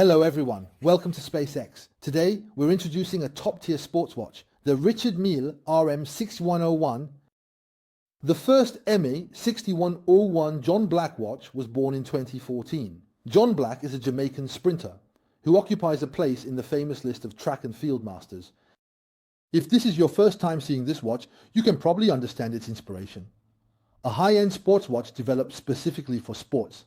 Hello everyone, welcome to SpaceX. Today we're introducing a top-tier sports watch, the Richard Mille RM-061. The first ME-6101 John Black watch was born in 2014. John Black is a Jamaican sprinter who occupies a place in the famous list of track and field masters. If this is your first time seeing this watch, you can probably understand its inspiration. A high-end sports watch developed specifically for sports.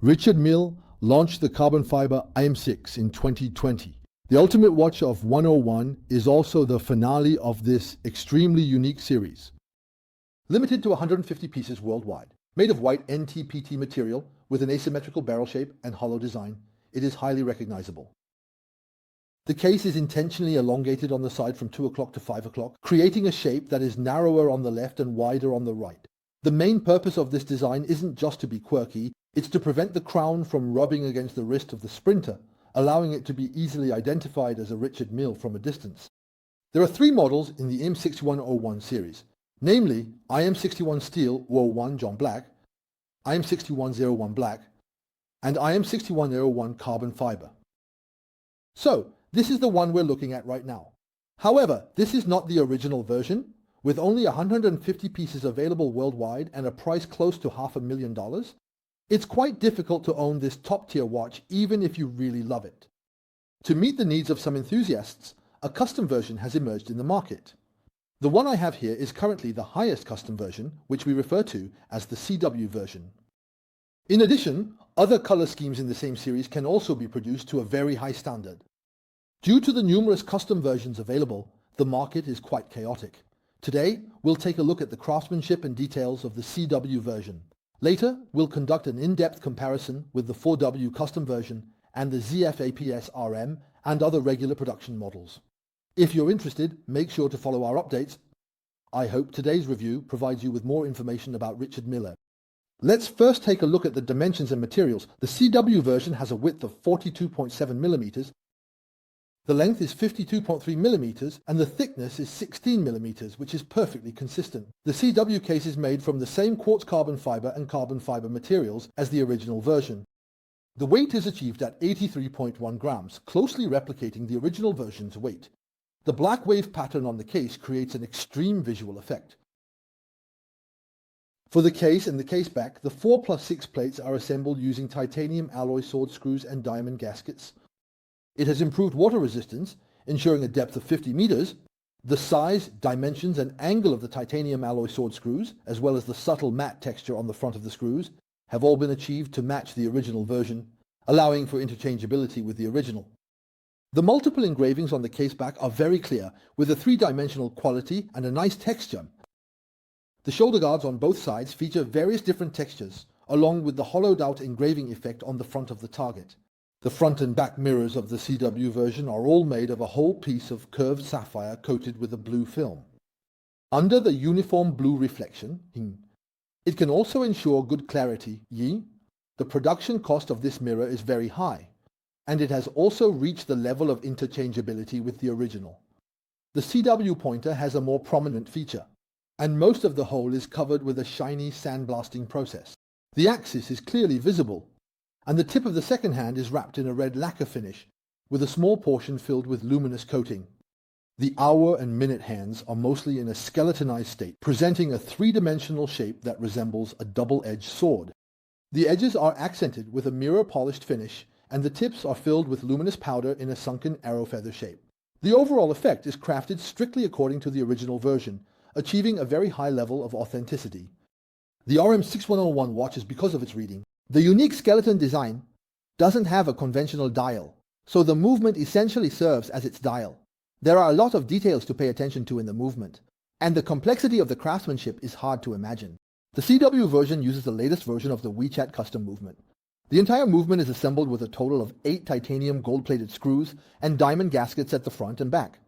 Richard Mille launched the carbon fiber IM6 in 2020. The Ultimate Watch of 101 is also the finale of this extremely unique series. Limited to 150 pieces worldwide, made of white NTPT material with an asymmetrical barrel shape and hollow design, it is highly recognizable. The case is intentionally elongated on the side from 2 o'clock to 5 o'clock, creating a shape that is narrower on the left and wider on the right. The main purpose of this design isn't just to be quirky, it's to prevent the crown from rubbing against the wrist of the sprinter, allowing it to be easily identified as a Richard Mille from a distance. There are 3 models in the IM6101 series, namely IM61 Steel 01 John Black, IM6101 Black, and IM6101 Carbon Fiber. So, this is the one we're looking at right now. However, this is not the original version. With only 150 pieces available worldwide and a price close to $500,000, it's quite difficult to own this top-tier watch even if you really love it. To meet the needs of some enthusiasts, a custom version has emerged in the market. The one I have here is currently the highest custom version, which we refer to as the CW version. In addition, other color schemes in the same series can also be produced to a very high standard. Due to the numerous custom versions available, the market is quite chaotic. Today, we'll take a look at the craftsmanship and details of the CW version. Later, we'll conduct an in-depth comparison with the 4W custom version and the ZF-APS RM and other regular production models. If you're interested, make sure to follow our updates. I hope today's review provides you with more information about Richard Mille. Let's first take a look at the dimensions and materials. The CW version has a width of 42.7 millimeters. The length is 52.3 millimeters and the thickness is 16 millimeters, which is perfectly consistent. The CW case is made from the same quartz carbon fiber and carbon fiber materials as the original version. The weight is achieved at 83.1 grams, closely replicating the original version's weight. The black wave pattern on the case creates an extreme visual effect. For the case and the case back, the 4+6 plates are assembled using titanium alloy sword screws and diamond gaskets. It has improved water resistance, ensuring a depth of 50 meters. The size, dimensions, and angle of the titanium alloy sword screws, as well as the subtle matte texture on the front of the screws, have all been achieved to match the original version, allowing for interchangeability with the original. The multiple engravings on the case back are very clear, with a 3-dimensional quality and a nice texture. The shoulder guards on both sides feature various different textures, along with the hollowed-out engraving effect on the front of the target. The front and back mirrors of the CW version are all made of a whole piece of curved sapphire coated with a blue film. Under the uniform blue reflection, it can also ensure good clarity. The production cost of this mirror is very high, and it has also reached the level of interchangeability with the original. The CW pointer has a more prominent feature, and most of the whole is covered with a shiny sandblasting process. The axis is clearly visible, and the tip of the second hand is wrapped in a red lacquer finish, with a small portion filled with luminous coating. The hour and minute hands are mostly in a skeletonized state, presenting a 3-dimensional shape that resembles a double-edged sword. The edges are accented with a mirror-polished finish, and the tips are filled with luminous powder in a sunken arrow feather shape. The overall effect is crafted strictly according to the original version, achieving a very high level of authenticity. The RM-6101 watch is because of its reading. The unique skeleton design doesn't have a conventional dial, so the movement essentially serves as its dial. There are a lot of details to pay attention to in the movement, and the complexity of the craftsmanship is hard to imagine. The CW version uses the latest version of the WeChat custom movement. The entire movement is assembled with a total of 8 titanium gold-plated screws and diamond gaskets at the front and back.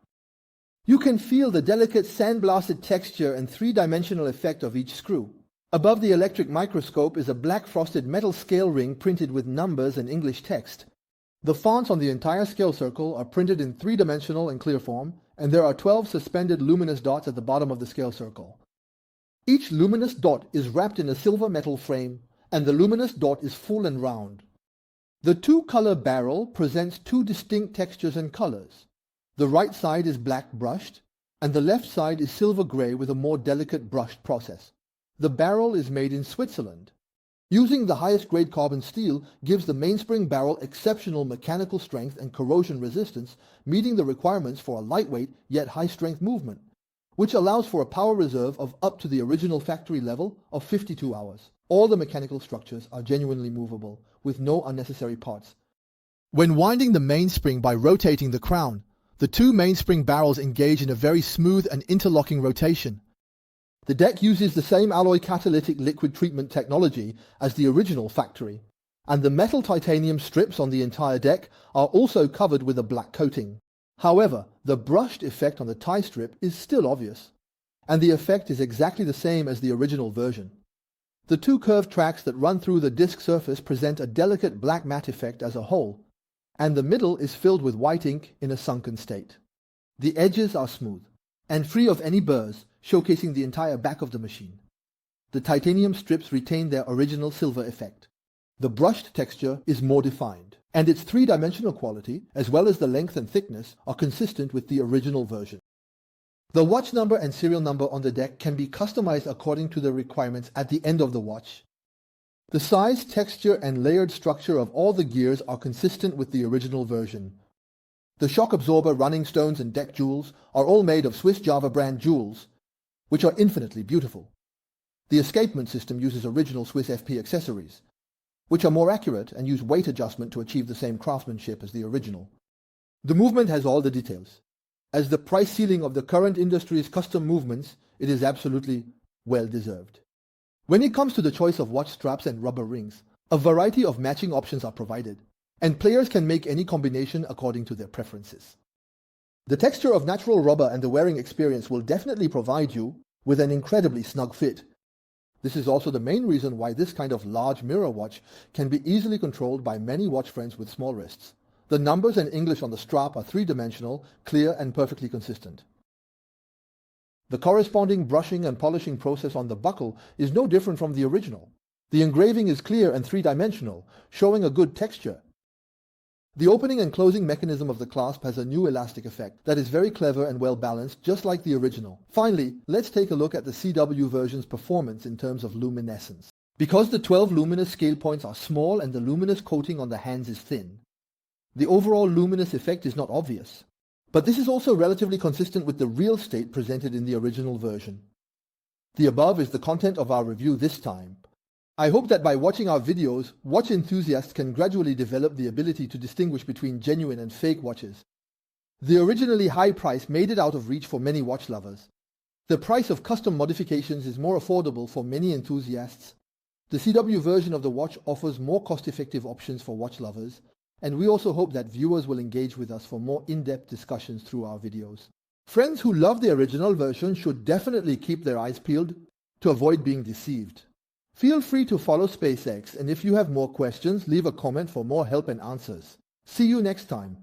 You can feel the delicate sandblasted texture and 3-dimensional effect of each screw. Above the electric microscope is a black frosted metal scale ring printed with numbers and English text. The fonts on the entire scale circle are printed in 3-dimensional and clear form, and there are 12 suspended luminous dots at the bottom of the scale circle. Each luminous dot is wrapped in a silver metal frame, and the luminous dot is full and round. The two-color barrel presents two distinct textures and colors. The right side is black brushed, and the left side is silver gray with a more delicate brushed process. The barrel is made in Switzerland. Using the highest grade carbon steel gives the mainspring barrel exceptional mechanical strength and corrosion resistance, meeting the requirements for a lightweight yet high-strength movement, which allows for a power reserve of up to the original factory level of 52 hours. All the mechanical structures are genuinely movable, with no unnecessary parts. When winding the mainspring by rotating the crown, the two mainspring barrels engage in a very smooth and interlocking rotation. The deck uses the same alloy catalytic liquid treatment technology as the original factory, and the metal titanium strips on the entire deck are also covered with a black coating. However, the brushed effect on the tie strip is still obvious, and the effect is exactly the same as the original version. The two curved tracks that run through the disc surface present a delicate black matte effect as a whole, and the middle is filled with white ink in a sunken state. The edges are smooth and free of any burrs, showcasing the entire back of the machine. The titanium strips retain their original silver effect. The brushed texture is more defined, and its three-dimensional quality, as well as the length and thickness, are consistent with the original version. The watch number and serial number on the deck can be customized according to the requirements at the end of the watch. The size, texture, and layered structure of all the gears are consistent with the original version. The shock absorber, running stones, and deck jewels are all made of Swiss Java brand jewels, which are infinitely beautiful. The escapement system uses original Swiss FP accessories, which are more accurate and use weight adjustment to achieve the same craftsmanship as the original. The movement has all the details. As the price ceiling of the current industry's custom movements, it is absolutely well deserved. When it comes to the choice of watch straps and rubber rings, a variety of matching options are provided, and players can make any combination according to their preferences. The texture of natural rubber and the wearing experience will definitely provide you with an incredibly snug fit. This is also the main reason why this kind of large mirror watch can be easily controlled by many watch friends with small wrists. The numbers and English on the strap are three-dimensional, clear, and perfectly consistent. The corresponding brushing and polishing process on the buckle is no different from the original. The engraving is clear and three-dimensional, showing a good texture. The opening and closing mechanism of the clasp has a new elastic effect that is very clever and well balanced, just like the original. Finally, let's take a look at the CW version's performance in terms of luminescence. Because the 12 luminous scale points are small and the luminous coating on the hands is thin, the overall luminous effect is not obvious. But this is also relatively consistent with the real state presented in the original version. The above is the content of our review this time. I hope that by watching our videos, watch enthusiasts can gradually develop the ability to distinguish between genuine and fake watches. The originally high price made it out of reach for many watch lovers. The price of custom modifications is more affordable for many enthusiasts. The CW version of the watch offers more cost-effective options for watch lovers, and we also hope that viewers will engage with us for more in-depth discussions through our videos. Friends who love the original version should definitely keep their eyes peeled to avoid being deceived. Feel free to follow SpaceX, and if you have more questions, leave a comment for more help and answers. See you next time.